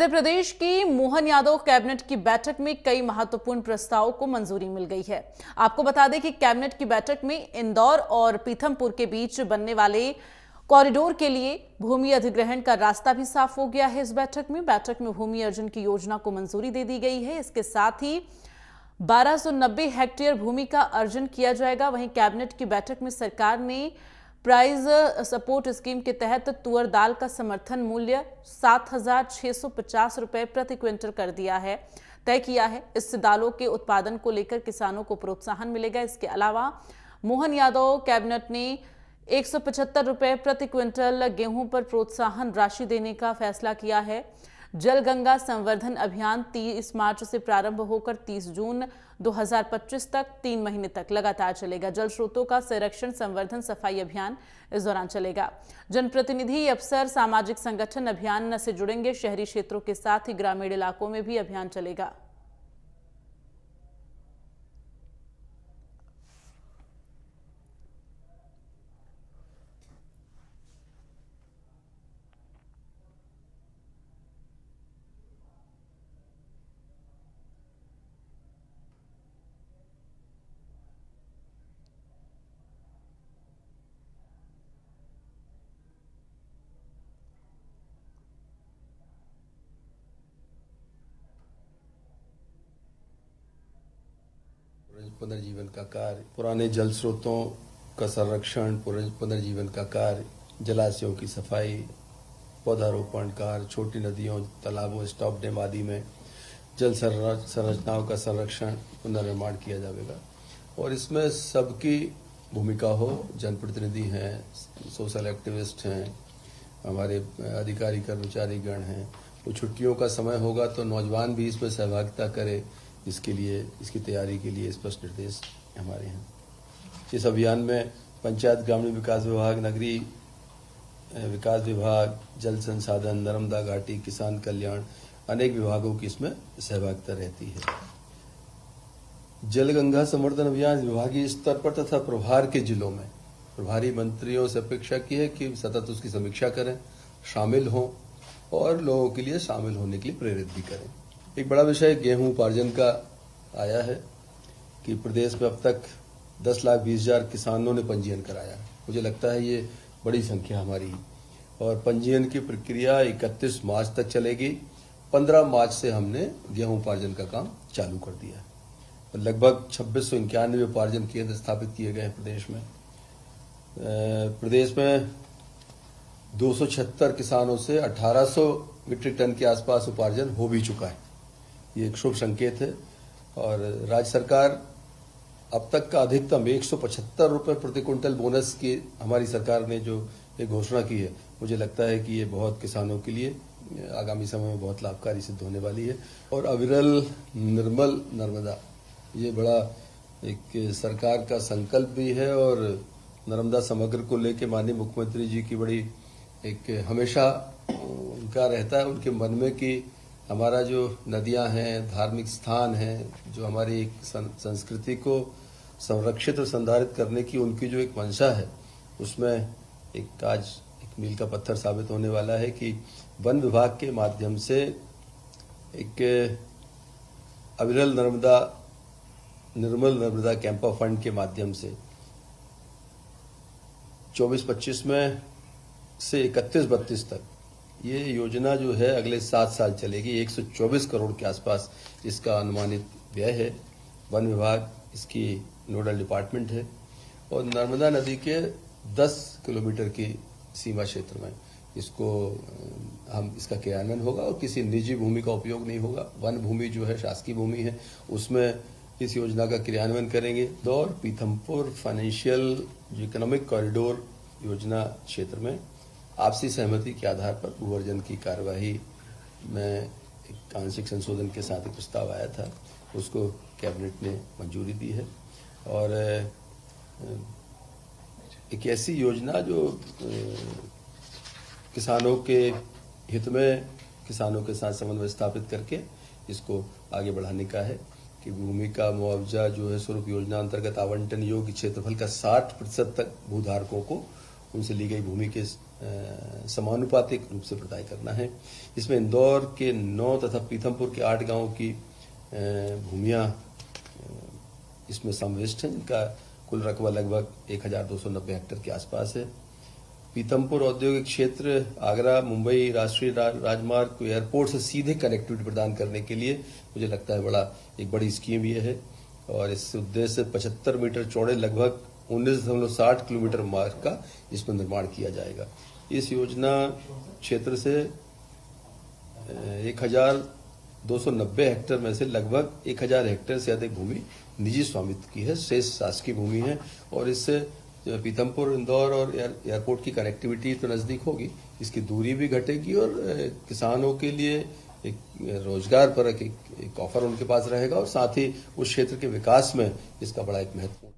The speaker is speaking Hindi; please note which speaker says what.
Speaker 1: मध्य प्रदेश की मोहन यादव कैबिनेट की बैठक में कई महत्वपूर्ण प्रस्तावों को मंजूरी मिल गई है। आपको बता दें कि कैबिनेट की बैठक में इंदौर और पीथमपुर के बीच बनने वाले कॉरिडोर के लिए भूमि अधिग्रहण का रास्ता भी साफ हो गया है। इस बैठक में भूमि अर्जन की योजना को मंजूरी दे दी गई है। इसके साथ ही 1290 हेक्टेयर भूमि का अर्जन किया जाएगा। वहीं कैबिनेट की बैठक में सरकार ने प्राइस सपोर्ट स्कीम के तहत तुअर दाल का समर्थन मूल्य 7,650 रुपए प्रति क्विंटल कर दिया है, तय किया है। इससे दालों के उत्पादन को लेकर किसानों को प्रोत्साहन मिलेगा। इसके अलावा मोहन यादव कैबिनेट ने 175 रुपए प्रति क्विंटल गेहूं पर प्रोत्साहन राशि देने का फैसला किया है। जल गंगा संवर्धन अभियान 30 मार्च से प्रारंभ होकर 30 जून 2025 तक 3 महीने तक लगातार चलेगा। जल स्रोतों का संरक्षण, संवर्धन, सफाई अभियान इस दौरान चलेगा। जनप्रतिनिधि, अफसर, सामाजिक संगठन अभियान से जुड़ेंगे। शहरी क्षेत्रों के साथ ही ग्रामीण इलाकों में भी अभियान चलेगा।
Speaker 2: पुनर्जीवन का कार्य, पुराने जल स्रोतों का संरक्षण, पुनर्जीवन का कार्य, जलाशयों की सफाई, पौधारोपण कार्य, छोटी नदियों, तालाबों, स्टॉप डैम आदि में जल संरचनाओं का संरक्षण, पुनर्निर्माण किया जाएगा। और इसमें सबकी भूमिका हो। जनप्रतिनिधि हैं, सोशल एक्टिविस्ट हैं, हमारे अधिकारी कर्मचारी गण हैं। तो छुट्टियों का समय होगा तो नौजवान भी इसमें सहभागिता करे। इसके लिए, इसकी तैयारी के लिए स्पष्ट निर्देश हमारे हैं। इस अभियान में पंचायत ग्रामीण विकास विभाग, नगरीय विकास विभाग, जल संसाधन, नर्मदा घाटी, किसान कल्याण, अनेक विभागों की इसमें सहभागिता रहती है। जल गंगा संवर्धन अभियान विभागीय स्तर पर तथा प्रभार के जिलों में प्रभारी मंत्रियों से अपेक्षा की है कि सतत उसकी समीक्षा करें, शामिल हों और लोगों के लिए शामिल होने के लिए प्रेरित भी करें। एक बड़ा विषय गेहूं उपार्जन का आया है कि प्रदेश में अब तक 10,20,000 किसानों ने पंजीयन कराया। मुझे लगता है ये बड़ी संख्या हमारी, और पंजीयन की प्रक्रिया 31 मार्च तक चलेगी। 15 मार्च से हमने गेहूं उपार्जन का काम चालू कर दिया है। लगभग 2691 उपार्जन केंद्र स्थापित किए गए हैं प्रदेश में। प्रदेश में 276 किसानों से 1800 मीट्रिक टन के आसपास उपार्जन हो भी चुका है। ये एक शुभ संकेत है। और राज्य सरकार अब तक का अधिकतम 175 रुपए प्रति क्विंटल बोनस की हमारी सरकार ने जो एक घोषणा की है, मुझे लगता है कि ये बहुत किसानों के लिए आगामी समय में बहुत लाभकारी सिद्ध होने वाली है। और अविरल निर्मल नर्मदा, ये बड़ा एक सरकार का संकल्प भी है। और नर्मदा समग्र को लेके माननीय मुख्यमंत्री जी की बड़ी एक हमेशा उनका रहता है उनके मन में कि हमारा जो नदियां हैं, धार्मिक स्थान हैं, जो हमारी एक संस्कृति को संरक्षित और संधारित करने की उनकी जो एक मंशा है, उसमें एक आज एक मील का पत्थर साबित होने वाला है कि वन विभाग के माध्यम से एक अविरल नर्मदा, निर्मल नर्मदा कैंपा फंड के माध्यम से 24-25 में से 31-32 तक ये योजना जो है अगले 7 साल चलेगी। 124 करोड़ के आसपास इसका अनुमानित व्यय है। वन विभाग इसकी नोडल डिपार्टमेंट है। और नर्मदा नदी के 10 किलोमीटर की सीमा क्षेत्र में इसका क्रियान्वयन होगा और किसी निजी भूमि का उपयोग नहीं होगा। वन भूमि जो है शासकीय भूमि है, उसमें इस योजना का क्रियान्वयन करेंगे। इंदौर पीथमपुर फाइनेंशियल जो इकोनॉमिक कॉरिडोर योजना क्षेत्र में आपसी सहमति के आधार पर भू अर्जन की कार्यवाही में एक आंशिक संशोधन के साथ एक प्रस्ताव आया था, उसको कैबिनेट ने मंजूरी दी है। और एक ऐसी योजना जो किसानों के हित में, किसानों के साथ समन्वय स्थापित करके इसको आगे बढ़ाने का है कि भूमि का मुआवजा जो है स्वरूप योजना अंतर्गत आवंटन योग्य क्षेत्रफल का 60% तक भूधारकों को उनसे ली गई भूमि के समानुपातिक रूप से प्रदाय करना है। इसमें इंदौर के 9 तथा पीथमपुर के 8 गांवों की भूमियां इसमें समाविष्ट हैं, जिनका कुल रकबा लगभग 1290 हेक्टेयर के आसपास है। पीथमपुर औद्योगिक क्षेत्र आगरा मुंबई राष्ट्रीय राजमार्ग को एयरपोर्ट से सीधे कनेक्टिविटी प्रदान करने के लिए मुझे लगता है एक बड़ी स्कीम ये है, और इस उद्देश्य से 75 मीटर चौड़े लगभग 19.60 किलोमीटर मार्ग का इसमें निर्माण किया जाएगा। इस योजना क्षेत्र से 1290 हेक्टेयर में से लगभग 1000 हेक्टेयर से अधिक भूमि निजी स्वामित्व की है, शेष शासकीय भूमि है, और इससे पीथमपुर इंदौर और एयरपोर्ट की कनेक्टिविटी तो नजदीक होगी, इसकी दूरी भी घटेगी और किसानों के लिए एक रोजगार परक एक ऑफर उनके पास रहेगा, और साथ ही उस क्षेत्र के विकास में इसका बड़ा एक महत्वपूर्ण